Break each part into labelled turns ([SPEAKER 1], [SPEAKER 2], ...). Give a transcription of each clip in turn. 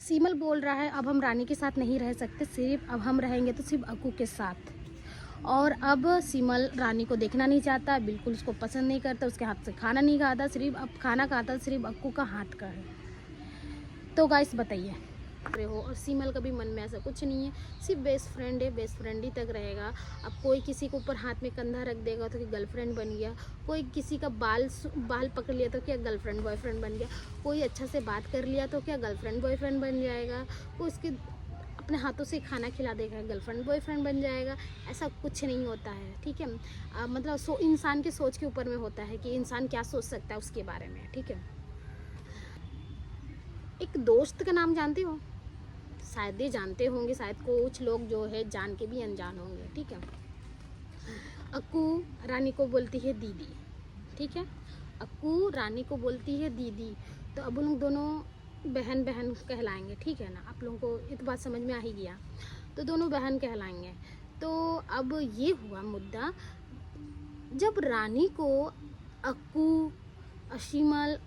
[SPEAKER 1] सीमल बोल रहा है अब हम रानी के साथ नहीं रह सकते, सिर्फ अब हम रहेंगे तो सिर्फ अक्कू के साथ। और अब सीमल रानी को देखना नहीं चाहता, बिल्कुल उसको पसंद नहीं करता, उसके हाथ से खाना नहीं खाता, सिर्फ अब खाना खाता सिर्फ अक्कू का हाथ का है। तो गाइस बताइए हो। और सीमल का भी मन में ऐसा कुछ नहीं है, सिर्फ बेस्ट फ्रेंड है, बेस्ट फ्रेंड ही तक रहेगा। अब कोई किसी के ऊपर हाथ में कंधा रख देगा तो क्या गर्लफ्रेंड बन गया, कोई किसी का बाल पकड़ लिया तो क्या गर्लफ्रेंड बॉयफ्रेंड बन गया, कोई अच्छा से बात कर लिया तो क्या गर्लफ्रेंड बॉयफ्रेंड बन जाएगा, कोई उसके अपने हाथों से खाना खिला देगा गर्लफ्रेंड बॉयफ्रेंड बन जाएगा। ऐसा कुछ नहीं होता है, ठीक है। मतलब इंसान के सोच के ऊपर में होता है कि इंसान क्या सोच सकता है उसके बारे में, ठीक है। एक दोस्त का नाम जानते हो, शायद ही जानते होंगे, शायद कुछ लोग जो है जान के भी अनजान होंगे, ठीक है। अक्कू रानी को बोलती है दीदी, ठीक है। अक्कू रानी को बोलती है दीदी, तो अब उन लोग दोनों बहन बहन कहलाएंगे, ठीक है ना। आप लोगों को ये तो बात समझ में आ ही गया, तो दोनों बहन कहलाएंगे। तो अब ये हुआ मुद्दा, जब रानी को अक्कू अशीमल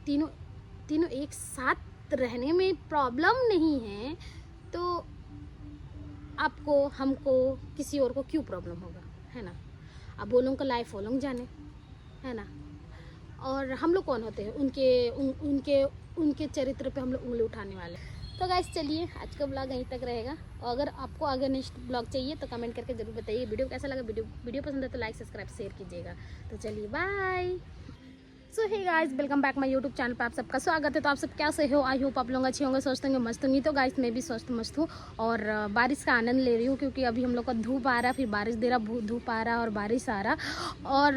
[SPEAKER 1] तीनों एक साथ रहने में प्रॉब्लम नहीं है, तो आपको हमको किसी और को क्यों प्रॉब्लम होगा, है ना। अब वो लोगों का लाइफ वो लोग जाने, है ना। और हम लोग कौन होते हैं उनके चरित्र पे हम लोग उंगली उठाने वाले। तो गाइस चलिए आज का ब्लॉग यहीं तक रहेगा, और अगर आपको आगे नेक्स्ट ब्लॉग चाहिए तो कमेंट करके ज़रूर बताइए। वीडियो कैसा लगा, वीडियो पसंद है तो लाइक सब्सक्राइब शेयर कीजिएगा। तो चलिए bye. So hey guys, welcome back my YouTube channel पर आप सबका स्वागत है। तो आप सब कैसे हो, आई होप आप लोग अच्छे होंगे, स्वस्थ होंगे, मस्त होंगे। तो गाइस मैं भी स्वस्थ मस्त हूँ और बारिश का आनंद ले रही हूँ, क्योंकि अभी हम लोग का धूप आ रहा, फिर बारिश दे रहा, धूप आ रहा और बारिश आ रहा। और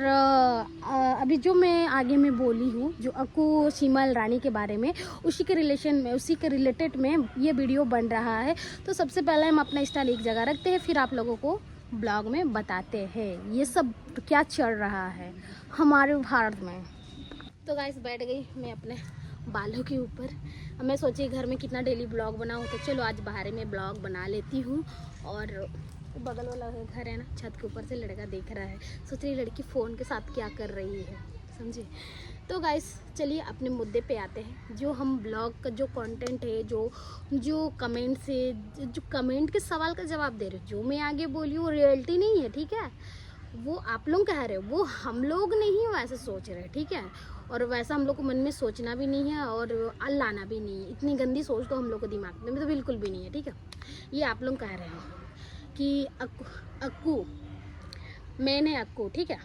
[SPEAKER 1] अभी जो मैं आगे में बोली हूँ, जो अक्कू सीमल रानी के बारे में, उसी के रिलेशन में, उसी के रिलेटेड में ये वीडियो बन रहा है। तो सबसे पहले हम अपना स्टाइल एक जगह रखते हैं, फिर आप लोगों को ब्लॉग में बताते हैं ये सब क्या चल रहा है हमारे भारत में। तो गाइस बैठ गई मैं अपने बालों के ऊपर। मैं सोची घर में कितना डेली ब्लॉग बनाऊँ, तो चलो आज बाहर में ब्लॉग बना लेती हूँ। और बगल वाला घर है ना, छत के ऊपर से लड़का देख रहा है, सोच रही लड़की फ़ोन के साथ क्या कर रही है, समझे। तो गाइस चलिए अपने मुद्दे पे आते हैं। जो हम ब्लॉग का जो कंटेंट है, जो कमेंट से, जो कमेंट के सवाल का जवाब दे रहे हो, जो मैं आगे बोली वो रियलिटी नहीं है, ठीक है। वो आप लोग कह रहे हो, वो हम लोग नहीं वैसे सोच रहे, ठीक है। और वैसा हम लोग को मन में सोचना भी नहीं है और लाना भी नहीं है। इतनी गंदी सोच तो हम लोग को दिमाग में तो बिल्कुल भी नहीं है, ठीक है। ये आप लोग कह रहे हैं कि अक्कू मैंने अक्कू, ठीक है।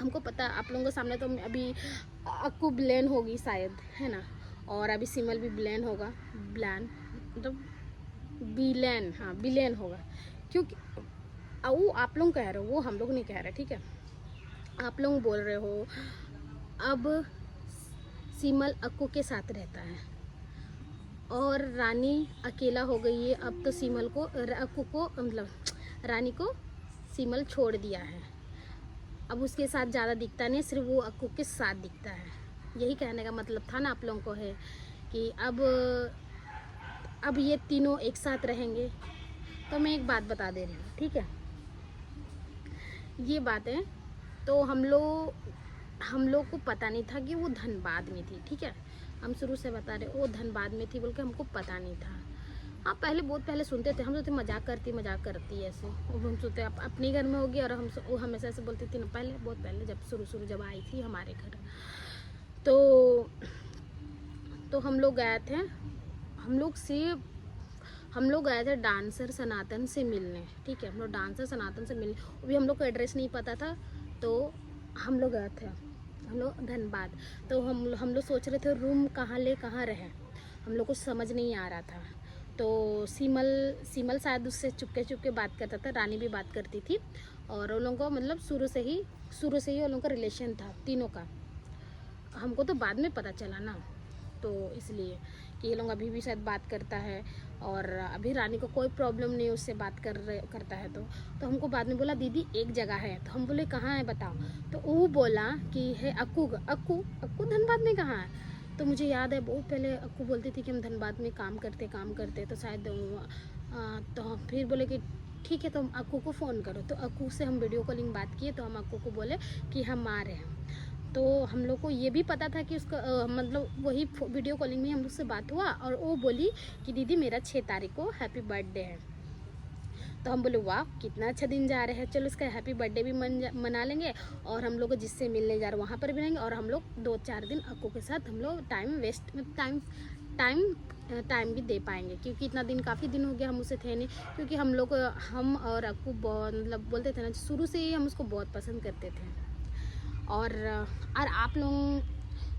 [SPEAKER 1] हमको पता आप लोगों के सामने तो अभी अक्कू ब्लैन होगी शायद, है ना। और अभी सिमल भी ब्लैन होगा, ब्लैन मतलब बिलैन, हाँ बिलैन होगा, क्योंकि वो आप लोग कह रहे हो, वो हम लोग नहीं कह रहे, ठीक है। आप लोग बोल रहे हो अब सीमल अक्कू के साथ रहता है और रानी अकेला हो गई है। अब तो सीमल को अक्कू को मतलब रानी को सीमल छोड़ दिया है, अब उसके साथ ज़्यादा दिखता नहीं, सिर्फ वो अक्कू के साथ दिखता है। यही कहने का मतलब था ना आप लोगों को, है कि अब ये तीनों एक साथ रहेंगे। तो मैं एक बात बता दे रही हूँ, ठीक है। ये बात है, तो हम लोग को पता नहीं था कि वो धनबाद में थी, ठीक है। हम शुरू से बता रहे वो धनबाद में थी बोल के हमको पता नहीं था। हाँ पहले बहुत पहले सुनते थे, हम सोचते मजाक करती ऐसे, हम सोचते अपने घर में होगी। और वो हमेशा ऐसे बोलती थी ना, पहले बहुत पहले जब शुरू जब आई थी हमारे घर, तो हम लोग गए थे, हम लोग गए थे डांसर सनातन से मिलने, ठीक है। हम लोग डांसर सनातन से मिलने, वो भी हम लोग को एड्रेस नहीं पता था, तो हम लोग गए थे, हम लोग धनबाद। तो हम लोग सोच रहे थे रूम कहाँ रहे, हम लोग को समझ नहीं आ रहा था। तो सीमल शायद उससे चुपके बात करता था, रानी भी बात करती थी, और उन लोगों को मतलब शुरू से ही उन लोगों का रिलेशन था तीनों का। हमको तो बाद में पता चला ना, तो इसलिए कि ये लोग अभी भी शायद बात करता है, और अभी रानी को कोई प्रॉब्लम नहीं उससे बात करता है। तो हमको बाद में बोला दीदी एक जगह है, तो हम बोले कहाँ है बताओ। तो वो बोला कि है अक्कू धनबाद में कहाँ है। तो मुझे याद है बहुत पहले अक्कू बोलती थी कि हम धनबाद में काम करते, तो शायद तो फिर बोले कि ठीक है तो अक्कू को फ़ोन करो। तो अक्कू से हम वीडियो कॉलिंग बात किए, तो हम अक्कू को बोले कि हम आ रहे हैं। तो हम लोग को ये भी पता था कि उसका मतलब वही वीडियो कॉलिंग में हम उससे बात हुआ और वो बोली कि दीदी मेरा 6 तारीख को हैप्पी बर्थडे है। तो हम बोले वाह कितना अच्छा दिन जा रहा है, चलो उसका हैप्पी बर्थडे भी मना लेंगे और हम लोग जिससे मिलने जा रहे वहाँ पर भी रहेंगे और हम लोग 2-4 दिन अक्कू के साथ हम लोग टाइम भी दे पाएंगे, क्योंकि इतना दिन काफ़ी दिन हो गया हम उसे थे नहीं, क्योंकि हम और अक्कू मतलब बोलते थे ना शुरू से ही हम उसको बहुत पसंद करते थे। और आप लोग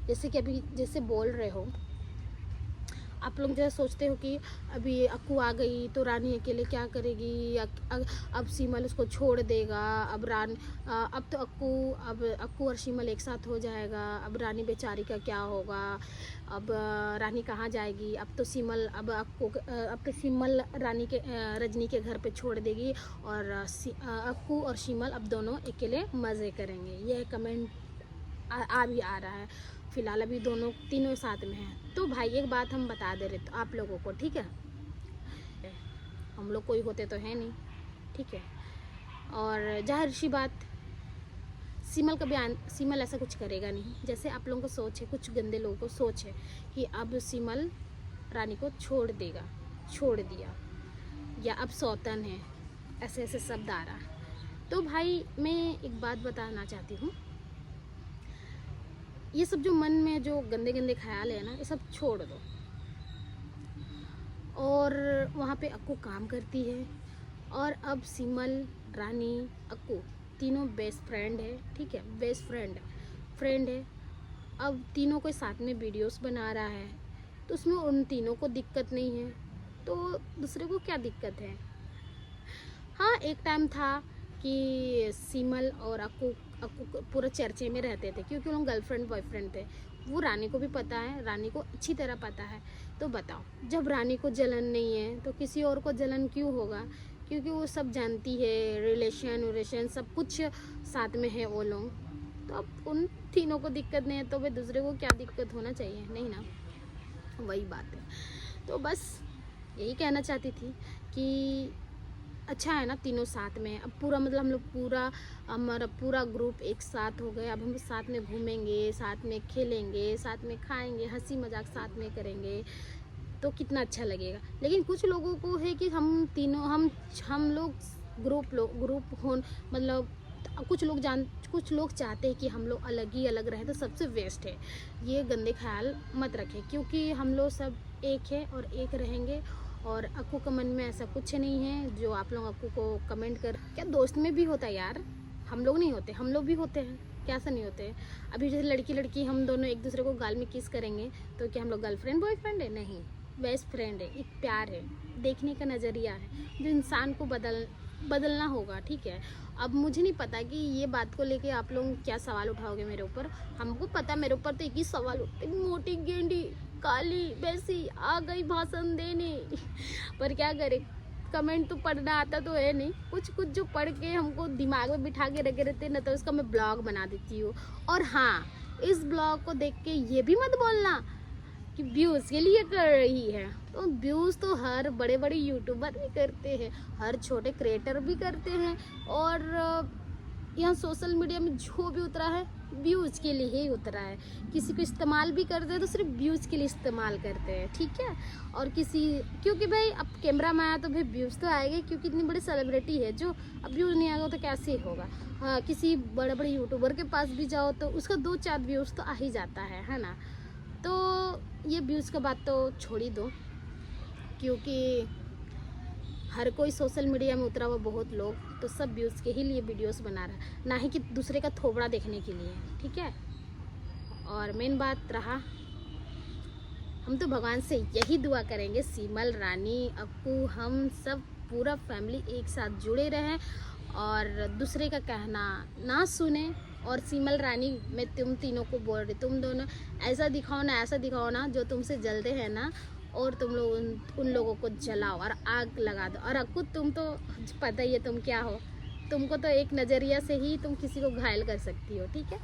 [SPEAKER 1] जैसे कि अभी जैसे बोल रहे हो, आप लोग जैसे सोचते हो कि अभी अक्कू आ गई तो रानी अकेले क्या करेगी, अब सीमल उसको छोड़ देगा, अब तो अक्कू और सीमल एक साथ हो जाएगा, अब रानी बेचारी का क्या होगा, अब रानी कहाँ जाएगी, अब तो सीमल रानी के रजनी के घर पे छोड़ देगी और अक्कू और सीमल अब दोनों अकेले मज़े करेंगे। यह कमेंट भी आ रहा है। फ़िलहाल अभी तीनों साथ में हैं। तो भाई एक बात हम बता दे रहे तो आप लोगों को, ठीक है, हम लोग कोई होते तो है नहीं, ठीक है, और जाहिर सी बात सीमल ऐसा कुछ करेगा नहीं जैसे आप लोगों को सोच है, कुछ गंदे लोगों को सोच है कि अब सीमल रानी को छोड़ दिया या अब सौतन है, ऐसे ऐसे शब्द आ रहा है। तो भाई मैं एक बात बताना चाहती हूँ, ये सब जो मन में जो गंदे गंदे ख्याल है ना, ये सब छोड़ दो। और वहाँ पे अक्कू काम करती है और अब सीमल रानी अक्कू तीनों बेस्ट फ्रेंड है, ठीक है, बेस्ट फ्रेंड है। अब तीनों को साथ में वीडियोस बना रहा है तो उसमें उन तीनों को दिक्कत नहीं है तो दूसरे को क्या दिक्कत है। हाँ एक टाइम था कि सीमल और अक्कू पूरा चर्चे में रहते थे क्योंकि उन गर्लफ्रेंड बॉयफ्रेंड थे, वो रानी को भी पता है, रानी को अच्छी तरह पता है। तो बताओ जब रानी को जलन नहीं है तो किसी और को जलन क्यों होगा, क्योंकि वो सब जानती है, रिलेशन सब कुछ साथ में है वो लोग। तो अब उन तीनों को दिक्कत नहीं है तो भाई दूसरे को क्या दिक्कत होना चाहिए, नहीं ना, वही बात है। तो बस यही कहना चाहती थी कि अच्छा है ना तीनों साथ में, अब पूरा मतलब हम लोग हमारा पूरा ग्रुप एक साथ हो गए, अब हम साथ में घूमेंगे, साथ में खेलेंगे, साथ में खाएंगे, हंसी मजाक साथ में करेंगे तो कितना अच्छा लगेगा। लेकिन कुछ लोगों को है कि हम लोग ग्रुप हो, मतलब कुछ लोग चाहते हैं कि हम लोग अलग ही अलग रहें तो सबसे वेस्ट है। ये गंदे ख्याल मत रखें क्योंकि हम लोग सब एक है और एक रहेंगे। और अक्कू के मन में ऐसा कुछ नहीं है जो आप लोग अक्कू को कमेंट कर, क्या दोस्त में भी होता है यार, हम लोग नहीं होते, हम लोग भी होते हैं, क्या ऐसा नहीं होते। अभी जैसे लड़की हम दोनों एक दूसरे को गाल में किस करेंगे तो क्या हम लोग गर्लफ्रेंड बॉयफ्रेंड है, नहीं, बेस्ट फ्रेंड है, एक प्यार है, देखने का नज़रिया है जो इंसान को बदलना होगा, ठीक है। अब मुझे नहीं पता कि ये बात को लेके आप लोग क्या सवाल उठाओगे मेरे ऊपर, हमको पता मेरे ऊपर तो एक ही सवाल उठते, मोटी गेंडी काली वैसी आ गई भाषण देने पर क्या करे, कमेंट तो पढ़ना आता तो है नहीं, कुछ जो पढ़ के हमको दिमाग में बिठा के रखे रहते ना तो उसका मैं ब्लॉग बना देती हूँ। और हाँ इस ब्लॉग को देख के ये भी मत बोलना कि व्यूज़ के लिए कर रही है, तो व्यूज़ तो हर बड़े बड़े यूट्यूबर भी करते हैं, हर छोटे क्रिएटर भी करते हैं, और यहाँ सोशल मीडिया में जो भी उतरा है व्यूज़ के लिए ही उतरा है। किसी को इस्तेमाल भी करते हैं तो सिर्फ व्यूज़ के लिए इस्तेमाल करते हैं, ठीक है। और क्योंकि भाई अब कैमरा में आया तो भाई व्यूज़ तो आएगा, क्योंकि इतनी बड़ी सेलिब्रिटी है जो अब व्यूज़ नहीं आएगा तो कैसे होगा। हाँ किसी बड़े बड़े यूट्यूबर के पास भी जाओ तो उसका 2-4 व्यूज़ तो आ ही जाता है ना। तो ये व्यूज़ का बात तो छोड़ ही दो, क्योंकि हर कोई सोशल मीडिया में उतरा हुआ बहुत लोग तो सब व्यूज़ के ही लिए वीडियोस बना रहा है, ना ही कि दूसरे का थोबड़ा देखने के लिए, ठीक है। और मेन बात रहा, हम तो भगवान से यही दुआ करेंगे सीमल रानी अक्कू हम सब पूरा फैमिली एक साथ जुड़े रहें और दूसरे का कहना ना सुने। और सीमल रानी मैं तुम तीनों को बोल रही, तुम दोनों ऐसा दिखाओ ना जो तुमसे जलते हैं ना, और तुम लोग उन लोगों को जलाओ और आग लगा दो। और अक्कू तुम तो पता ही है तुम क्या हो, तुमको तो एक नज़रिया से ही तुम किसी को घायल कर सकती हो, ठीक है।